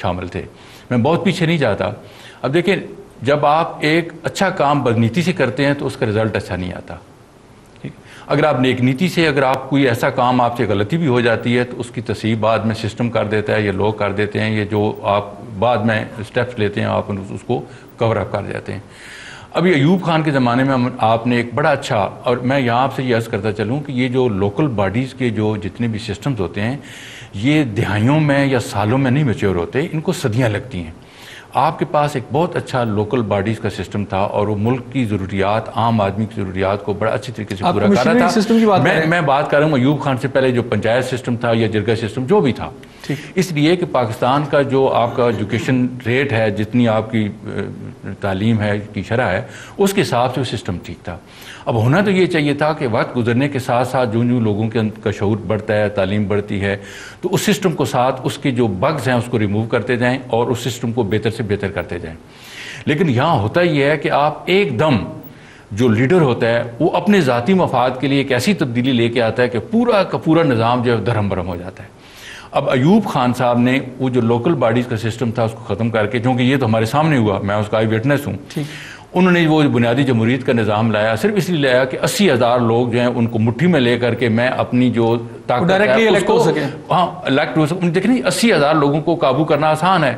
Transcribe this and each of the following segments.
شامل تھے. میں بہت پیچھے نہیں جاتا. اب دیکھیں جب آپ ایک اچھا کام بدنیتی سے کرتے ہیں تو اس کا رزلٹ اچھا نہیں آتا. اگر آپ نیک نیتی سے اگر آپ کوئی ایسا کام آپ سے غلطی بھی ہو جاتی ہے تو اس کی تصحیح بعد میں سسٹم کر دیتا ہے, یہ لوگ کر دیتے ہیں, یہ جو آپ بعد میں اسٹیپس لیتے ہیں آپ اس کو کور اپ کر جاتے ہیں. ابھی ایوب خان کے زمانے میں آپ نے ایک بڑا اچھا, اور میں یہاں آپ سے یہ عرض کرتا چلوں کہ یہ جو لوکل باڈیز کے جو جتنے بھی سسٹمز ہوتے ہیں یہ دہائیوں میں یا سالوں میں نہیں میچور ہوتے, ان کو صدیاں لگتی ہیں. آپ کے پاس ایک بہت اچھا لوکل باڈیز کا سسٹم تھا اور وہ ملک کی ضروریات, عام آدمی کی ضروریات کو بڑا اچھی طریقے سے پورا کر رہا تھا. میں بات کر رہا ہوں ایوب خان سے پہلے جو پنچایت سسٹم تھا یا جرگہ سسٹم جو بھی تھا, اس لیے کہ پاکستان کا جو آپ کا ایجوکیشن ریٹ ہے, جتنی آپ کی تعلیم ہے کی شرح ہے, اس کے حساب سے وہ سسٹم ٹھیک تھا. اب ہونا تو یہ چاہیے تھا کہ وقت گزرنے کے ساتھ ساتھ جو لوگوں کا شعور بڑھتا ہے, تعلیم بڑھتی ہے, تو اس سسٹم کو ساتھ اس کے جو بگز ہیں اس کو ریموو کرتے جائیں اور اس سسٹم کو بہتر سے بہتر کرتے جائیں. لیکن یہاں ہوتا یہ ہے کہ آپ ایک دم جو لیڈر ہوتا ہے وہ اپنے ذاتی مفاد کے لیے ایک ایسی تبدیلی لے کے آتا ہے کہ پورا کا پورا نظام جو ہے دھرم برہم ہو جاتا ہے. اب ایوب خان صاحب نے وہ جو لوکل باڈیز کا سسٹم تھا اس کو ختم کر کے, کیونکہ یہ تو ہمارے سامنے ہوا, میں اس کا آئی وٹنس ہوں, انہوں نے وہ بنیادی جمہوریت کا نظام لایا, صرف اس لیے لایا کہ 80,000 لوگ جو ہیں ان کو مٹھی میں لے کر کے میں اپنی جو طاقت ہے اس کو الیکٹ ہو سکے. دیکھیں 80,000 لوگوں کو قابو کرنا آسان ہے,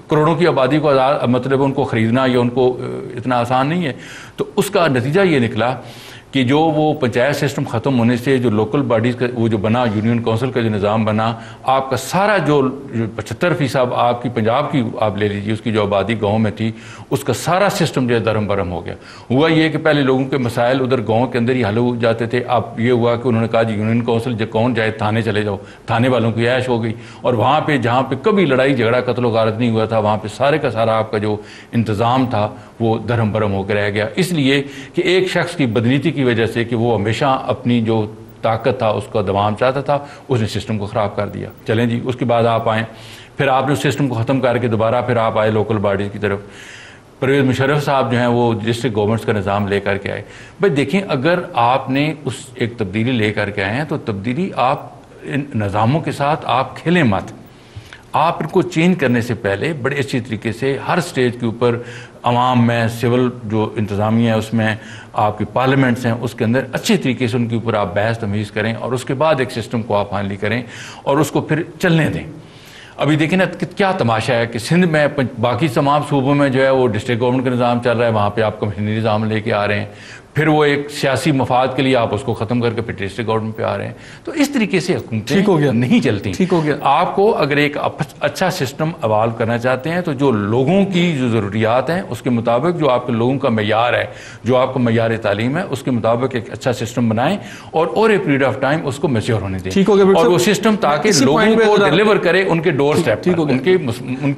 کروڑوں کی آبادی کو مطلب ان کو خریدنا یا ان کو اتنا آسان نہیں ہے. تو اس کا نتیجہ یہ نکلا کہ جو وہ پنچایت سسٹم ختم ہونے سے جو لوکل باڈیز کا وہ جو بنا, یونین کونسل کا جو نظام بنا, آپ کا سارا جو 75% آپ کی پنجاب کی آپ لے لیجیے اس کی جو آبادی گاؤں میں تھی, اس کا سارا سسٹم جو ہے درم برہم ہو گیا. ہوا یہ کہ پہلے لوگوں کے مسائل ادھر گاؤں کے اندر ہی حل ہو جاتے تھے. اب یہ ہوا کہ انہوں نے کہا جی یونین کونسل جو کون جائے تھانے چلے جاؤ, تھانے والوں کی عیش ہو گئی, اور وہاں پہ جہاں پہ کبھی لڑائی جھگڑا قتل و غارت نہیں ہوا تھا وہاں پہ سارے کا سارا آپ کا جو انتظام تھا وہ درہم برہم ہو کے رہ گیا. اس لیے کہ ایک شخص کی بدنیتی کی وجہ سے کہ وہ ہمیشہ اپنی جو طاقت تھا اس کا دوام چاہتا تھا, اس نے سسٹم کو خراب کر دیا. چلیں جی اس کے بعد آپ آئیں, پھر آپ نے اس سسٹم کو ختم کر کے دوبارہ پھر آپ آئے لوکل باڈیز کی طرف. پرویز مشرف صاحب جو ہیں وہ ڈسٹرکٹ گورنمنٹس کا نظام لے کر کے آئے. بھائی دیکھیں اگر آپ نے اس ایک تبدیلی لے کر کے آئے ہیں تو تبدیلی آپ ان نظاموں کے ساتھ آپ کھیلیں مت. آپ ان کو چینج کرنے سے پہلے بڑے اچھی طریقے سے ہر سٹیج کے اوپر عوام میں, سول جو انتظامیہ ہے اس میں, آپ کی پارلیمنٹس ہیں اس کے اندر اچھی طریقے سے ان کے اوپر آپ بحث تمیز کریں اور اس کے بعد ایک سسٹم کو آپ فائنلی کریں اور اس کو پھر چلنے دیں. ابھی دیکھیں نا کیا تماشا ہے کہ سندھ میں باقی تمام صوبوں میں جو ہے وہ ڈسٹرکٹ گورنمنٹ کا نظام چل رہا ہے, وہاں پہ آپ کمیشنری نظام لے کے آ رہے ہیں, پھر وہ ایک سیاسی مفاد کے لیے آپ اس کو ختم کر کے پھر ڈسٹرکٹ گورنمنٹ پہ آ رہے ہیں. تو اس طریقے سے حکومتیں نہیں چلتی. ٹھیک ہو گیا. آپ کو اگر ایک اچھا سسٹم ایوالو کرنا چاہتے ہیں تو جو لوگوں کی جو ضروریات ہیں اس کے مطابق جو آپ کے لوگوں کا معیار ہے, جو آپ کا معیار تعلیم ہے, اس کے مطابق ایک اچھا سسٹم بنائیں اور اے پیریڈ آف ٹائم اس کو میچور ہونے دیں. اور وہ سسٹم تاکہ لوگوں کو ڈیلیور کرے ان کے ڈور اسٹیپ پر, ان کی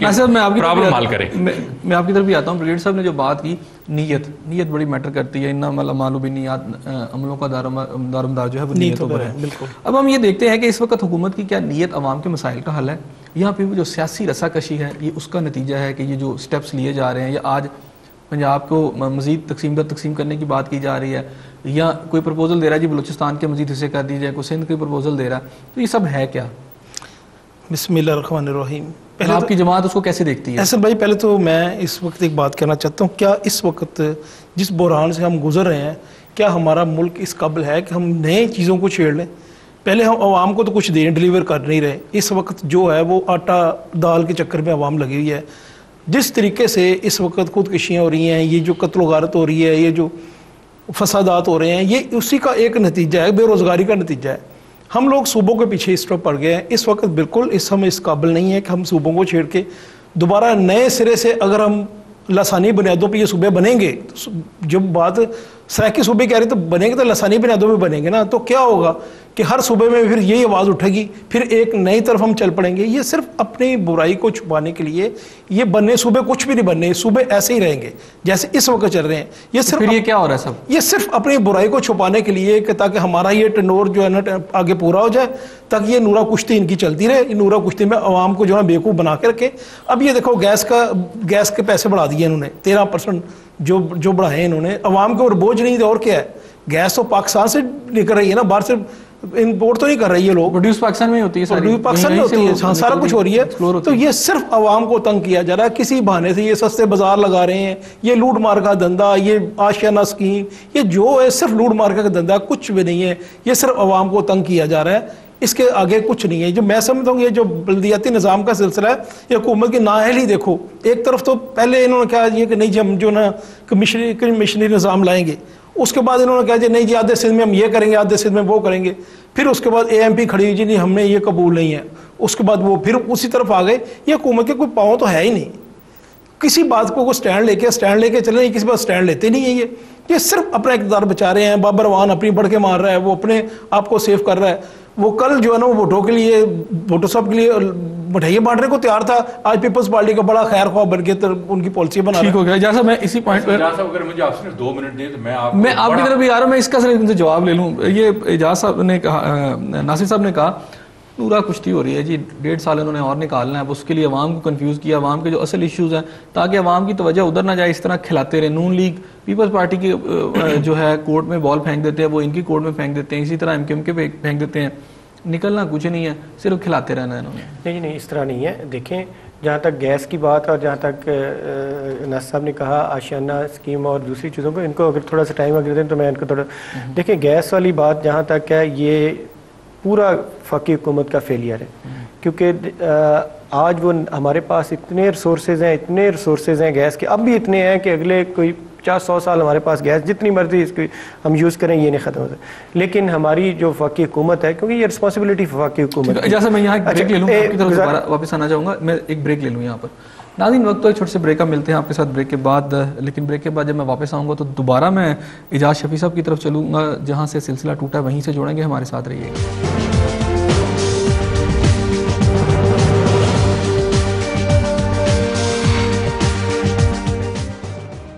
پرابلم حل کرے. میں آپ کی طرف بھی آتا ہوں. بریگیڈ صاحب نے جو بات کی, نیت بڑی میٹر کرتی ہے. انما الاعمال بالنیات, عملوں کا دارمدار جو ہے وہ نیتوں پر ہے. اب ہم یہ دیکھتے ہیں کہ اس وقت حکومت کی کیا نیت عوام کے مسائل کا حل ہے, یہاں پہ جو سیاسی رسا کشی ہے یہ اس کا نتیجہ ہے کہ یہ جو سٹیپس لیے جا رہے ہیں, یا آج پنجاب کو مزید تقسیم کرنے کی بات کی جا رہی ہے, یا کوئی پرپوزل دے رہا ہے جی بلوچستان کے مزید حصے کر دی جائے, کوئی سندھ کی پرپوزل دے رہا ہے, تو یہ سب ہے کیا؟ بسم اللہ الرحمن الرحیم. پہلے آپ کی جماعت اس کو کیسے دیکھتی ہے؟ احسن بھائی, پہلے تو میں اس وقت ایک بات کہنا چاہتا ہوں, کیا اس وقت جس بحران سے ہم گزر رہے ہیں کیا ہمارا ملک اس قابل ہے کہ ہم نئے چیزوں کو چھیڑ لیں؟ پہلے ہم عوام کو تو کچھ دیں, ڈیلیور کر نہیں رہے. اس وقت جو ہے وہ آٹا دال کے چکر میں عوام لگی ہوئی ہے. جس طریقے سے اس وقت خودکشیاں ہو رہی ہیں, یہ جو قتل و غارت ہو رہی ہے, یہ جو فسادات ہو رہے ہیں, یہ اسی کا ایک نتیجہ ہے, بے روزگاری کا نتیجہ ہے. ہم لوگ صوبوں کے پیچھے اس وقت پڑ گئے ہیں. اس وقت بالکل ہم اس قابل نہیں ہے کہ ہم صوبوں کو چھیڑ کے دوبارہ نئے سرے سے اگر ہم لسانی بنیادوں پہ یہ صوبے بنیں گے, جب بات سرائکی صوبے کہہ رہے تو بنیں گے تو لسانی بنیادوں پہ بنیں گے نا, تو کیا ہوگا کہ ہر صوبے میں پھر یہی آواز اٹھے گی, پھر ایک نئی طرف ہم چل پڑیں گے. یہ صرف اپنی برائی کو چھپانے کے لیے یہ بننے صوبے کچھ بھی نہیں بننے, صوبے ایسے ہی رہیں گے جیسے اس وقت چل رہے ہیں. یہ صرف پھر یہ کیا ہو رہا ہے سب, یہ صرف اپنی برائی کو چھپانے کے لیے کہ تاکہ ہمارا یہ ٹنور جو ہے نا آگے پورا ہو جائے, تاکہ یہ نورا کشتی ان کی چلتی رہے. یہ نورا کشتی میں عوام کو جو ہے بیوقوف بنا کے رکھے. اب یہ دیکھو گیس کے پیسے بڑھا دیے انہوں نے, 13% جو بڑھائے انہوں نے, عوام کے اوپر بوجھ نہیں. اور کیا ہے, گیس تو پاکستان سے نکل رہی ہے نا, باہر سے امپورٹ تو نہیں کر رہے یہ لوگ, پروڈیوس پاکستان میں ہوتی ہے, ساری پاکستان میں ہوتی ہے, سارا کچھ ہو رہی ہے. تو یہ صرف عوام کو تنگ کیا جا رہا ہے کسی بہانے سے, یہ سستے بازار لگا رہے ہیں, یہ لوٹ مار کا دھندا, یہ آشیانہ اسکیم, یہ جو ہے صرف لوٹ مار کا دھندا, کچھ بھی نہیں ہے, یہ صرف عوام کو تنگ کیا جا رہا ہے, اس کے آگے کچھ نہیں ہے. جو میں سمجھتا ہوں یہ جو بلدیاتی نظام کا سلسلہ ہے, یہ حکومت کی نااہلی دیکھو. ایک طرف تو پہلے انہوں نے کہا یہ کہ نہیں جی ہم جو نا کمیشنری نظام لائیں گے, اس کے بعد انہوں نے کہا جی نہیں جی آدھے سندھ میں ہم یہ کریں گے, آدھے سندھ میں وہ کریں گے. پھر اس کے بعد اے ایم پی کھڑی ہوئی جی نہیں ہم نے یہ قبول نہیں ہے. اس کے بعد وہ پھر اسی طرف آ گئے. یہ حکومت کے کوئی پاؤں تو ہے ہی نہیں, کسی بات کو سٹینڈ لے کے چلے, کسی بات سٹینڈ لیتے نہیں ہیں. یہ صرف اپنا اقتدار بچا رہے ہیں. بابر وان اپنی بڑھ کے مار رہا ہے, وہ اپنے آپ کو سیف کر رہا ہے. وہ کل جو ہے نا وہ ووٹوں کے لیے, ووٹو صاحب کے لیے مٹھائیاں بانٹنے کو تیار تھا, آج پیپلز پارٹی کا بڑا خیر خواہ بن کے ان کی پالیسی بنا رہا ہے. ٹھیک ہو گیا. جیسا میں اسی پوائنٹ پر اگر مجھے آپ سے 2 منٹ دیں تو میں آپ کی طرف بھی آ رہا ہوں, میں اس کا صرف ان سے جواب لے لوں. یہ اعجاز صاحب نے کہا, ناصر صاحب نے کہا پورا کشتی ہو رہی ہے جی, 1.5 سال انہوں نے اور نکالنا ہے, اس کے لیے عوام کو کنفیوز کیا, عوام کے جو اصل ایشوز ہیں تاکہ عوام کی توجہ ادھر نہ جائے, اس طرح کھلاتے رہے. نون لیگ پیپلز پارٹی کی جو ہے کورٹ میں بال پھینک دیتے ہیں, وہ ان کی کورٹ میں پھینک دیتے ہیں, اسی طرح ایم کیو ایم کے پھینک دیتے ہیں. نکلنا کچھ نہیں ہے, صرف کھلاتے رہنا ہے انہوں نے. نہیں اس طرح نہیں ہے. دیکھیں جہاں تک گیس کی بات, اور جہاں تک ناصر صاحب نے کہا آشیانہ اسکیم اور دوسری چیزوں کو, ان کو اگر تھوڑا سا ٹائم اگر دیں تو میں ان کو تھوڑا دیکھیں. گیس والی بات جہاں تک ہے, یہ پورا وفاقی حکومت کا فیلئر ہے, کیونکہ آج وہ ہمارے پاس اتنے ریسورسز ہیں گیس کے, اب بھی اتنے ہیں کہ اگلے کوئی 50-100 سال ہمارے پاس گیس جتنی مرضی اس کی ہم یوز کریں یہ نہیں ختم ہوتا. لیکن ہماری جو وفاقی حکومت ہے, کیونکہ یہ رسپانسبلٹی وفاقی حکومت. جیسا میں یہاں ایک بریک لے لوں, آپ کی طرف دوبارہ واپس آنا چاہوں گا, میں ایک بریک لے لوں یہاں پر. ناظرین وقت تو ایک چھوٹے سے بریک کا ملتے ہیں آپ کے ساتھ بریک کے بعد, لیکن بریک کے بعد جب میں واپس آؤں گا تو دوبارہ میں اعجاز شفیع صاحب کی طرف چلوں گا, جہاں سے سلسلہ ٹوٹا وہیں سے جوڑیں گے. ہمارے ساتھ رہیے گا.